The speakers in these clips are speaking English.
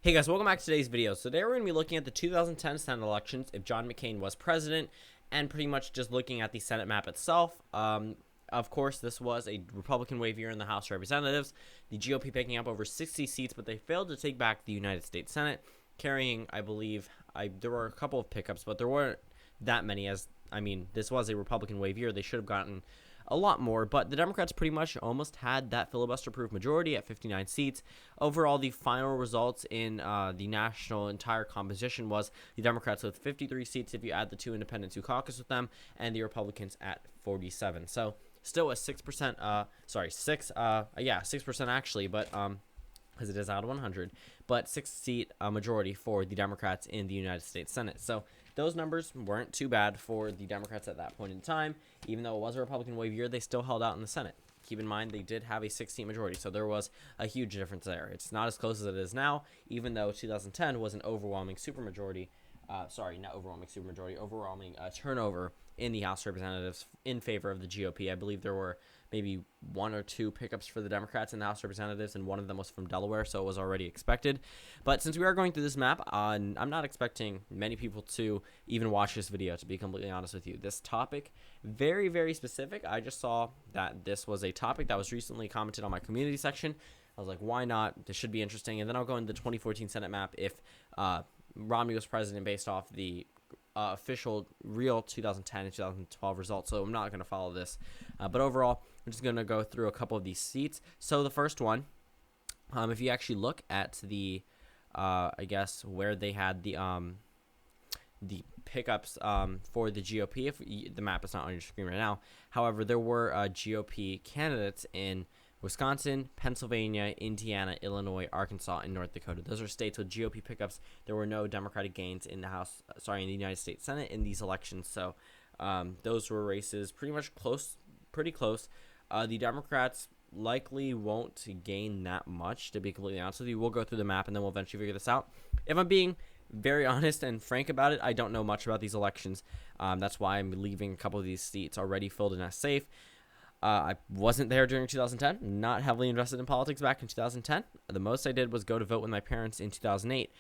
Hey guys, welcome back to today's video. So today we're going to be looking at the 2010 Senate elections if John McCain was president, and pretty much just looking at the Senate map itself. Of course, this was a Republican wave year in the House of Representatives, the GOP picking up over 60 seats, but they failed to take back the United States Senate, carrying, I believe, there were a couple of pickups, but there weren't that many this was a Republican wave year. They should have gotten a lot more, but the Democrats pretty much almost had that filibuster-proof majority at 59 seats. Overall, the final results in the national entire composition was the Democrats with 53 seats if you add the two independents who caucus with them, and the Republicans at 47. So still a 6%, 6% actually, but because it is out of 100, but 6-seat majority for the Democrats in the United States Senate. So those numbers weren't too bad for the Democrats at that point in time. Even though it was a Republican wave year, they still held out in the Senate. Keep in mind, they did have a 6-seat majority, so there was a huge difference there. It's not as close as it is now, even though 2010 was an overwhelming supermajority. Overwhelming turnover in the House of Representatives in favor of the GOP. I believe there were maybe 1 or 2 pickups for the Democrats in the House of Representatives, and one of them was from Delaware, so it was already expected. But since we are going through this map, I'm not expecting many people to even watch this video, to be completely honest with you. This topic, very, very specific. I just saw that this was a topic that was recently commented on my community section. I was like, why not? This should be interesting. And then I'll go into the 2014 Senate map if Romney was president based off the official real 2010 and 2012 results. So I'm not going to follow this. But overall, I'm just going to go through a couple of these seats. So the first one, if you actually look at the, where they had the pickups for the GOP, if the map is not on your screen right now. However, there were GOP candidates in Wisconsin, Pennsylvania, Indiana, Illinois, Arkansas, and North Dakota. Those are states with GOP pickups. There were no Democratic gains in the in the United States Senate in these elections. So those were races pretty close. The Democrats likely won't gain that much, to be completely honest with you. We'll go through the map and then we'll eventually figure this out. If I'm being very honest and frank about it, I don't know much about these elections. That's why I'm leaving a couple of these seats already filled in as safe. I wasn't there during 2010, not heavily invested in politics back in 2010. The most I did was go to vote with my parents in 2008,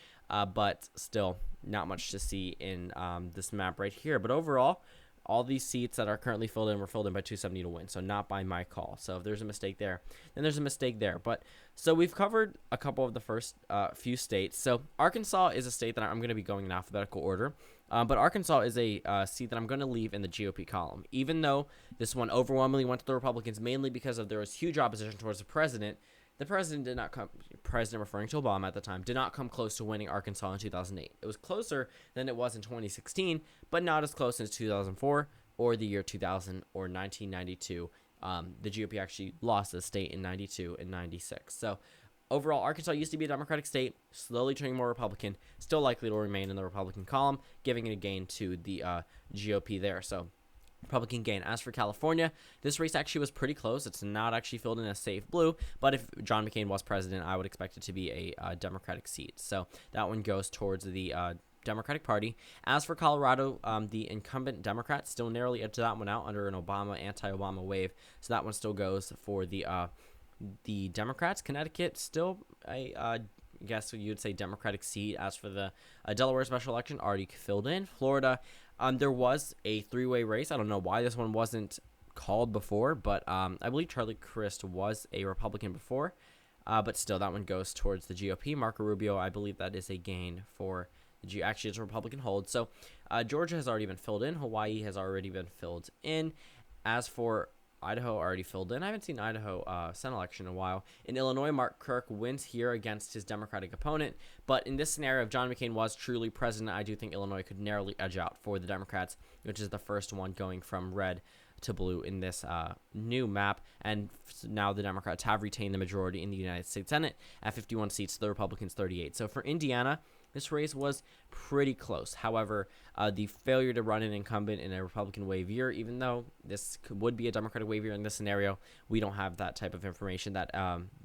but still not much to see in this map right here. But overall, all these seats that are currently filled in were filled in by 270 to win, so not by my call. So if there's a mistake there, then there's a mistake there. But so we've covered a couple of the first few states. So Arkansas is a state that I'm going to be going in alphabetical order. But Arkansas is a seat that I'm going to leave in the GOP column, even though this one overwhelmingly went to the Republicans, mainly because there was huge opposition towards the president. The president did not come, president referring to Obama at the time, did not come close to winning Arkansas in 2008. It was closer than it was in 2016, but not as close as 2004 or the year 2000 or 1992. The GOP actually lost the state in 92 and 96. So overall, Arkansas used to be a Democratic state, slowly turning more Republican, still likely to remain in the Republican column, giving it a gain to the GOP there. So Republican gain. As for California, this race actually was pretty close. It's not actually filled in as safe blue, but if John McCain was president, I would expect it to be a Democratic seat. So that one goes towards the Democratic Party. As for Colorado, the incumbent Democrats still narrowly edged that one out under an anti-Obama wave. So that one still goes for the Democrats. Connecticut still I guess you'd say Democratic seat. As for the Delaware special election, already filled in. Florida, there was a 3-way race. I don't know why this one wasn't called before, but I believe Charlie Crist was a Republican before, but still that one goes towards the GOP. Marco Rubio, I believe that is a gain for the actually it's a Republican hold. So Georgia has already been filled in. Hawaii has already been filled in. As for Idaho, already filled in. I haven't seen Idaho Senate election in a while. In Illinois, Mark Kirk wins here against his Democratic opponent. But in this scenario, if John McCain was truly president, I do think Illinois could narrowly edge out for the Democrats, which is the first one going from red to blue in this new map. And now the Democrats have retained the majority in the United States Senate at 51 seats, the Republicans 38. So for Indiana, this race was pretty close. However, the failure to run an incumbent in a Republican wave year, even though this would be a Democratic wave year in this scenario, we don't have that type of information that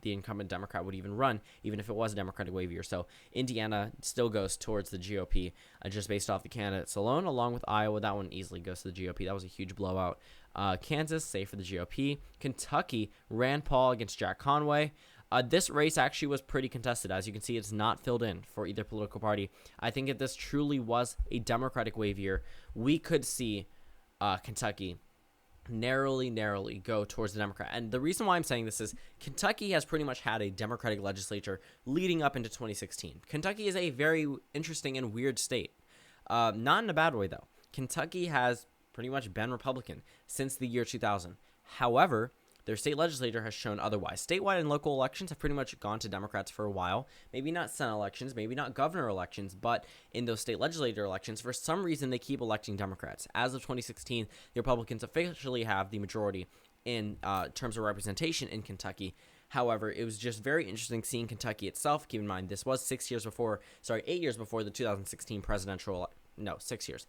the incumbent Democrat would even run, even if it was a Democratic wave year. So Indiana still goes towards the GOP just based off the candidates alone, along with Iowa. That one easily goes to the GOP. That was a huge blowout. Kansas, safe for the GOP. Kentucky, Rand Paul against Jack Conway. This race actually was pretty contested. As you can see, it's not filled in for either political party. I think if this truly was a Democratic wave year, we could see Kentucky narrowly go towards the Democrat. And the reason why I'm saying this is Kentucky has pretty much had a Democratic legislature leading up into 2016. Kentucky is a very interesting and weird state. Not in a bad way, though. Kentucky has pretty much been Republican since the year 2000. However, their state legislature has shown otherwise. Statewide and local elections have pretty much gone to Democrats for a while. Maybe not Senate elections, maybe not governor elections, but in those state legislature elections, for some reason, they keep electing Democrats. As of 2016, the Republicans officially have the majority in terms of representation in Kentucky. However, it was just very interesting seeing Kentucky itself. Keep in mind, this was 8 years before the 2016 presidential, no, 6 years.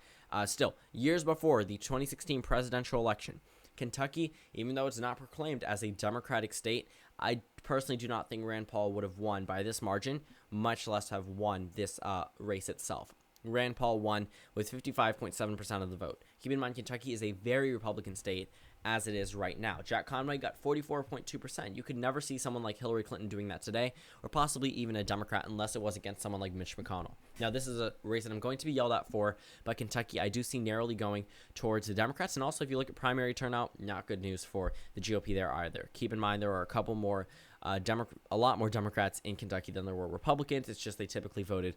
Years before the 2016 presidential election. Kentucky, even though it's not proclaimed as a Democratic state, I personally do not think Rand Paul would have won by this margin, much less have won this race itself. Rand Paul won with 55.7% of the vote. Keep in mind, Kentucky is a very Republican state, as it is right now. Jack Conway got 44.2%. You could never see someone like Hillary Clinton doing that today, or possibly even a Democrat, unless it was against someone like Mitch McConnell. Now, this is a race that I'm going to be yelled at for, but Kentucky, I do see narrowly going towards the Democrats. And also, if you look at primary turnout, not good news for the GOP there either. Keep in mind, there are a couple more a lot more Democrats in Kentucky than there were Republicans. It's just they typically voted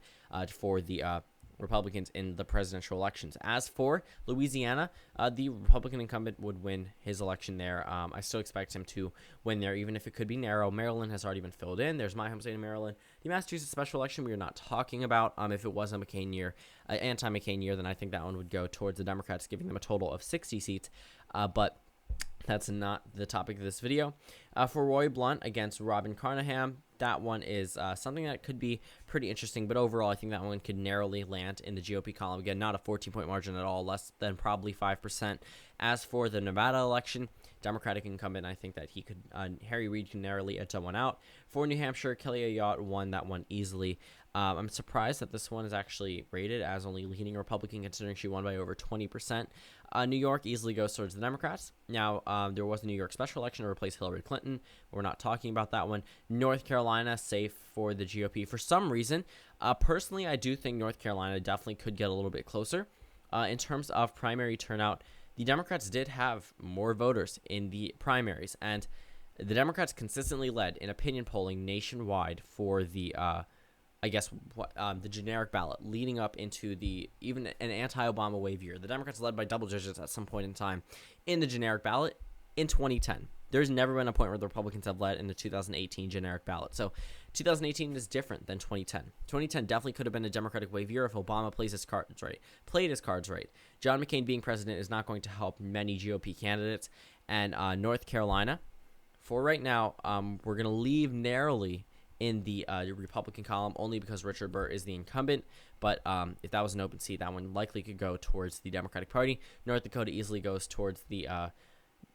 for the Republicans in the presidential elections. As for Louisiana, the Republican incumbent would win his election there. I still expect him to win there, even if it could be narrow. Maryland has already been filled in. There's my home state of Maryland. The Massachusetts special election we are not talking about. If it was a McCain year, anti-McCain year, then I think that one would go towards the Democrats, giving them a total of 60 seats. But that's not the topic of this video. For Roy Blunt against Robin Carnahan, that one is something that could be pretty interesting, but overall, I think that one could narrowly land in the GOP column. Again, not a 14-point margin at all, less than probably 5%. As for the Nevada election, Democratic incumbent, I think that he could, Harry Reid can narrowly edge that one out. For New Hampshire, Kelly Ayotte won that one easily. I'm surprised that this one is actually rated as only leading Republican, considering she won by over 20%. New York easily goes towards the Democrats. Now, there was a New York special election to replace Hillary Clinton. We're not talking about that one. North Carolina, safe for the GOP. For some reason, personally, I do think North Carolina definitely could get a little bit closer. In terms of primary turnout, the Democrats did have more voters in the primaries, and the Democrats consistently led in opinion polling nationwide for the the generic ballot leading up into even an anti-Obama wave year. The Democrats led by double digits at some point in time in the generic ballot in 2010. There's never been a point where the Republicans have led in the 2018 generic ballot. So 2018 is different than 2010. 2010 definitely could have been a Democratic wave year if Obama played his cards right. John McCain being president is not going to help many GOP candidates. And North Carolina, for right now, we're going to leave narrowly in the Republican column only because Richard Burr is the incumbent. But if that was an open seat, that one likely could go towards the Democratic Party. North Dakota easily goes towards the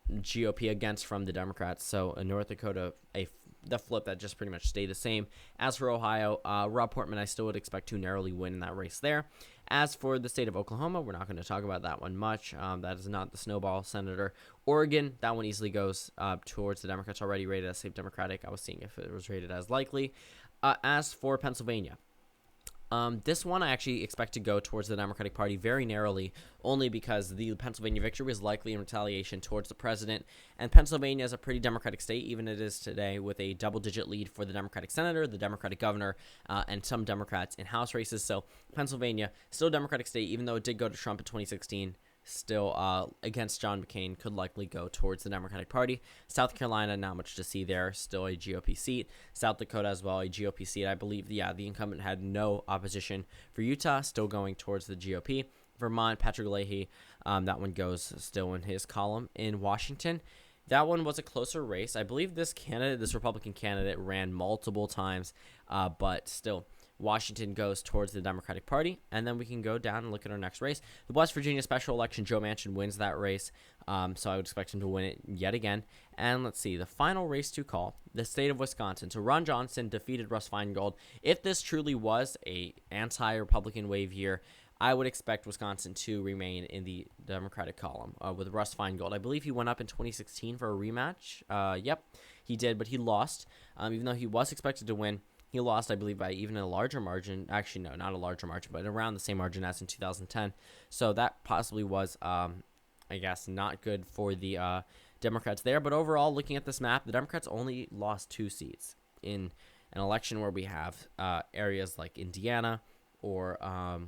GOP against from the Democrats. So North Dakota, the flip that just pretty much stayed the same. As for Ohio, Rob Portman, I still would expect to narrowly win in that race there. As for the state of Oklahoma, we're not going to talk about that one much. That is not the snowball senator. Oregon, that one easily goes towards the Democrats, already rated as safe Democratic. I was seeing if it was rated as likely. As for Pennsylvania, this one I actually expect to go towards the Democratic Party very narrowly, only because the Pennsylvania victory was likely in retaliation towards the president. And Pennsylvania is a pretty Democratic state, even it is today, with a double-digit lead for the Democratic senator, the Democratic governor, and some Democrats in House races. So Pennsylvania, still a Democratic state, even though it did go to Trump in 2016. Still against John McCain, could likely go towards the Democratic Party. South Carolina, not much to see there, still a GOP seat. South Dakota as well, a GOP seat. I believe, the incumbent had no opposition. For Utah, still going towards the GOP. Vermont, Patrick Leahy, that one goes still in his column. In Washington, that one was a closer race. I believe this Republican candidate ran multiple times, but still, Washington goes towards the Democratic Party. And then we can go down and look at our next race. The West Virginia special election, Joe Manchin wins that race. So I would expect him to win it yet again. And let's see, the final race to call, the state of Wisconsin. So Ron Johnson defeated Russ Feingold. If this truly was a anti-Republican wave year, I would expect Wisconsin to remain in the Democratic column with Russ Feingold. I believe he went up in 2016 for a rematch. Yep. he did, but he lost. Even though he was expected to win, he lost, I believe, by even a larger margin. Actually, no, not a larger margin, but around the same margin as in 2010. So that possibly was, I guess, not good for the Democrats there. But overall, looking at this map, the Democrats only lost 2 seats in an election where we have areas like Indiana or,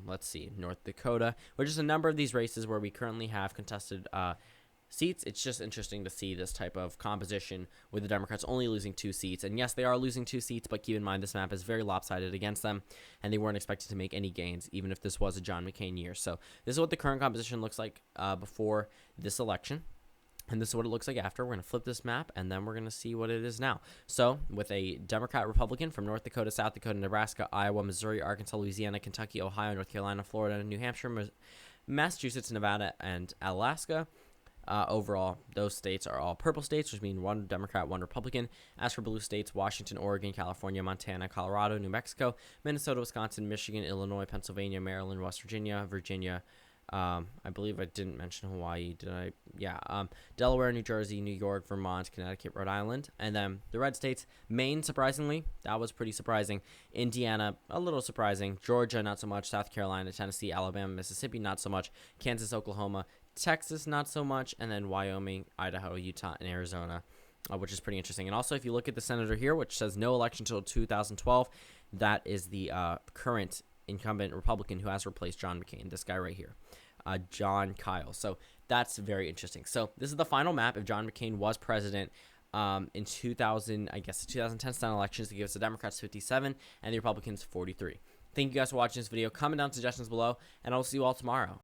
let's see, North Dakota, which is a number of these races where we currently have contested seats. It's just interesting to see this type of composition with the Democrats only losing 2 seats. And yes, they are losing 2 seats, but keep in mind this map is very lopsided against them, and they weren't expected to make any gains, even if this was a John McCain year. So this is what the current composition looks like before this election. And this is what it looks like after. We're going to flip this map, and then we're going to see what it is now. So, with a Democrat-Republican from North Dakota, South Dakota, Nebraska, Iowa, Missouri, Arkansas, Louisiana, Kentucky, Ohio, North Carolina, Florida, New Hampshire, Massachusetts, Nevada, and Alaska. Overall, those states are all purple states, which mean 1 Democrat, 1 Republican. As for blue states, Washington, Oregon, California, Montana, Colorado, New Mexico, Minnesota, Wisconsin, Michigan, Illinois, Pennsylvania, Maryland, West Virginia, Virginia. I believe I didn't mention Hawaii, did I? Yeah. Delaware, New Jersey, New York, Vermont, Connecticut, Rhode Island. And then the red states, Maine, surprisingly, that was pretty surprising. Indiana, a little surprising. Georgia, not so much. South Carolina, Tennessee, Alabama, Mississippi, not so much. Kansas, Oklahoma, Texas, not so much. And then Wyoming, Idaho, Utah, and Arizona, which is pretty interesting. And also, if you look at the senator here, which says no election until 2012, that is the current incumbent Republican who has replaced John McCain, this guy right here, John Kyle. So that's very interesting. So this is the final map if John McCain was president in 2000, I guess the 2010 Senate elections, to give us the Democrats 57 and the Republicans 43. Thank you guys for watching this video. Comment down suggestions below, and I'll see you all tomorrow.